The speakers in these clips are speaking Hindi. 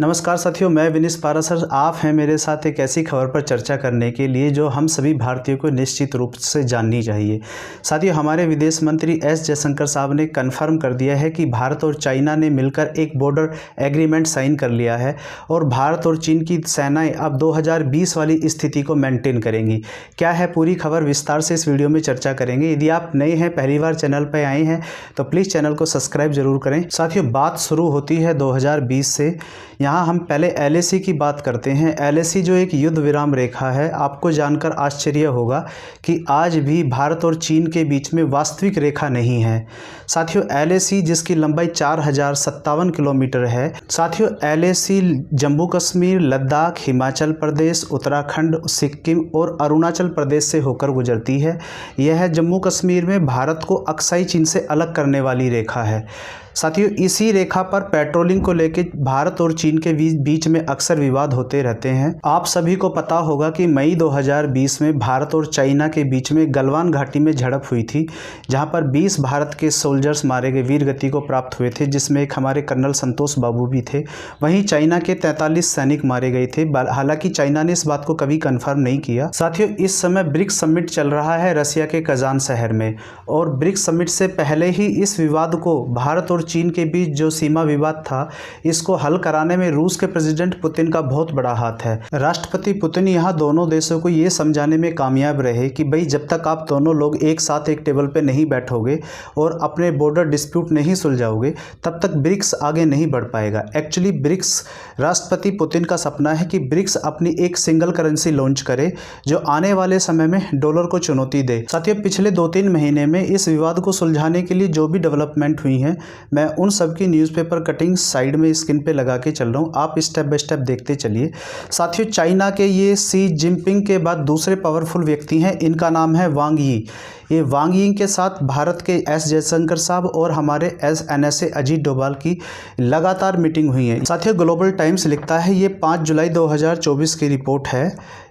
नमस्कार साथियों, मैं विनीश पारासर। आप हैं मेरे साथ एक ऐसी खबर पर चर्चा करने के लिए जो हम सभी भारतीयों को निश्चित रूप से जाननी चाहिए। साथियों, हमारे विदेश मंत्री एस जयशंकर साहब ने कन्फर्म कर दिया है कि भारत और चाइना ने मिलकर एक बॉर्डर एग्रीमेंट साइन कर लिया है और भारत और चीन की सेनाएं अब 2020 वाली स्थिति को मेंटेन करेंगी। क्या है पूरी खबर, विस्तार से इस वीडियो में चर्चा करेंगे। यदि आप नए हैं, पहली बार चैनल पर आए हैं तो प्लीज़ चैनल को सब्सक्राइब जरूर करें। साथियों, बात शुरू होती है 2020 से। यहाँ हम पहले LAC की बात करते हैं। LAC जो एक युद्ध विराम रेखा है। आपको जानकर आश्चर्य होगा कि आज भी भारत और चीन के बीच में वास्तविक रेखा नहीं है। साथियों, LAC जिसकी लंबाई 4057 किलोमीटर है। साथियों, LAC जम्मू कश्मीर, लद्दाख, हिमाचल प्रदेश, उत्तराखंड, सिक्किम और अरुणाचल प्रदेश से होकर गुजरती है। यह जम्मू कश्मीर में भारत को अक्साई चीन से अलग करने वाली रेखा है। साथियों, इसी रेखा पर पेट्रोलिंग को लेकर भारत और चीन के बीच में अक्सर विवाद होते रहते हैं। आप सभी को पता होगा कि मई 2020 में भारत और चाइना के बीच में गलवान घाटी में झड़प हुई थी, जहां पर 20 भारत के सोल्जर्स मारे गए, वीर गति को प्राप्त हुए थे, जिसमें एक हमारे कर्नल संतोष बाबू भी थे। वहीं चाइना के 43 सैनिक मारे गए थे। हालांकि चाइना ने इस बात को कभी कन्फर्म नहीं किया। साथियों, इस समय ब्रिक्स समिट चल रहा है रसिया के कजान शहर में, और ब्रिक्स समिट से पहले ही इस विवाद को, भारत और चीन के बीच जो सीमा विवाद था, इसको हल कराने में रूस के प्रेसिडेंट पुतिन का बहुत बड़ा हाथ है। राष्ट्रपति पुतिन यहाँ दोनों देशों को ये समझाने में कामयाब रहे कि भाई, जब तक आप दोनों लोग एक साथ एक टेबल पे नहीं बैठोगे और अपने बॉर्डर डिस्प्यूट नहीं सुलझाओगे, तब तक ब्रिक्स आगे नहीं बढ़ पाएगा। एक्चुअली ब्रिक्स, राष्ट्रपति पुतिन का सपना है कि ब्रिक्स अपनी एक सिंगल करेंसी लॉन्च करे जो आने वाले समय में डॉलर को चुनौती दे। साथियों, पिछले 2-3 महीने में इस विवाद को सुलझाने के लिए जो भी डेवलपमेंट हुई है, मैं उन सब की न्यूज़पेपर कटिंग साइड में स्क्रीन पे लगा के चल रहा हूँ। आप स्टेप बाय स्टेप देखते चलिए। साथियों, चाइना के ये शी जिनपिंग के बाद दूसरे पावरफुल व्यक्ति हैं। इनका नाम है वांग यी। ये वांग यी के साथ भारत के एस जयशंकर साहब और हमारे NSA अजीत डोभाल की लगातार मीटिंग हुई है। साथियों, ग्लोबल टाइम्स लिखता है, ये 5 जुलाई 2024 की रिपोर्ट है।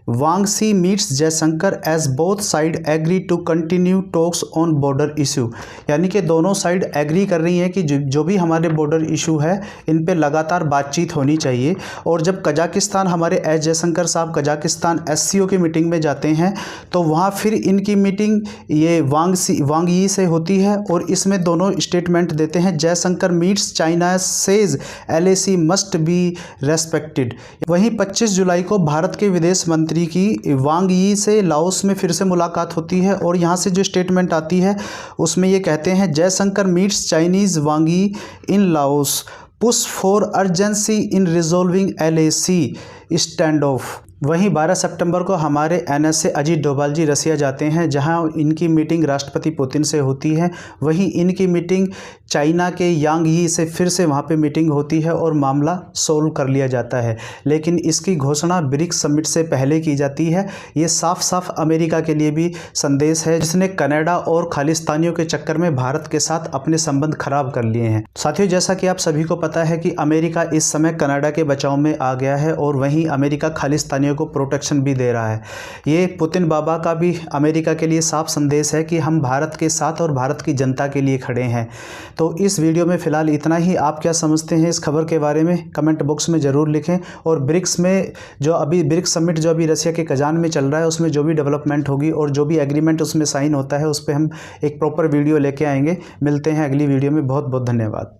Wang Xi meets Jaishankar as both side agree to continue talks on border issue. यानी कि दोनों साइड एग्री कर रही हैं कि जो भी हमारे बॉर्डर इशू है, इन पे लगातार बातचीत होनी चाहिए। और जब कजाकिस्तान, हमारे एस जयशंकर साहब कजाकिस्तान SCO की मीटिंग में जाते हैं, तो वहाँ फिर इनकी मीटिंग ये वांग यी से होती है, और इसमें दोनों स्टेटमेंट देते हैं। Jaishankar meets China says LAC must be respected. वहीं 25 जुलाई को भारत के विदेश मंत्री की वांग यी से लाओस में फिर से मुलाकात होती है, और यहाँ से जो स्टेटमेंट आती है उसमें ये कहते हैं, Jaishankar meets Chinese Wang Yi in Laos, push for urgency in resolving LAC standoff. वहीं 12 सितंबर को हमारे NSA अजीत डोभाल जी रसिया जाते हैं, जहां इनकी मीटिंग राष्ट्रपति पुतिन से होती है। वहीं इनकी मीटिंग चाइना के यांग यी से फिर से वहां पे मीटिंग होती है और मामला सोल्व कर लिया जाता है। लेकिन इसकी घोषणा ब्रिक्स समिट से पहले की जाती है। ये साफ साफ अमेरिका के लिए भी संदेश है, जिसने कनाडा और खालिस्तानियों के चक्कर में भारत के साथ अपने संबंध खराब कर लिए हैं। साथियों, जैसा कि आप सभी को पता है कि अमेरिका इस समय कनाडा के बचाव में आ गया है, और वहीं अमेरिका खालिस्तानियों को प्रोटेक्शन भी दे रहा है। ये पुतिन बाबा का भी अमेरिका के लिए साफ संदेश है कि हम भारत के साथ और भारत की जनता के लिए खड़े हैं। तो इस वीडियो में फिलहाल इतना ही। आप क्या समझते हैं इस खबर के बारे में, कमेंट बॉक्स में ज़रूर लिखें। और ब्रिक्स में जो अभी ब्रिक्स समिट जो अभी रसिया के कजान में चल रहा है, उसमें जो भी डेवलपमेंट होगी और जो भी एग्रीमेंट उसमें साइन होता है, उस पर हम एक प्रॉपर वीडियो लेके आएंगे। मिलते हैं अगली वीडियो में। बहुत बहुत धन्यवाद।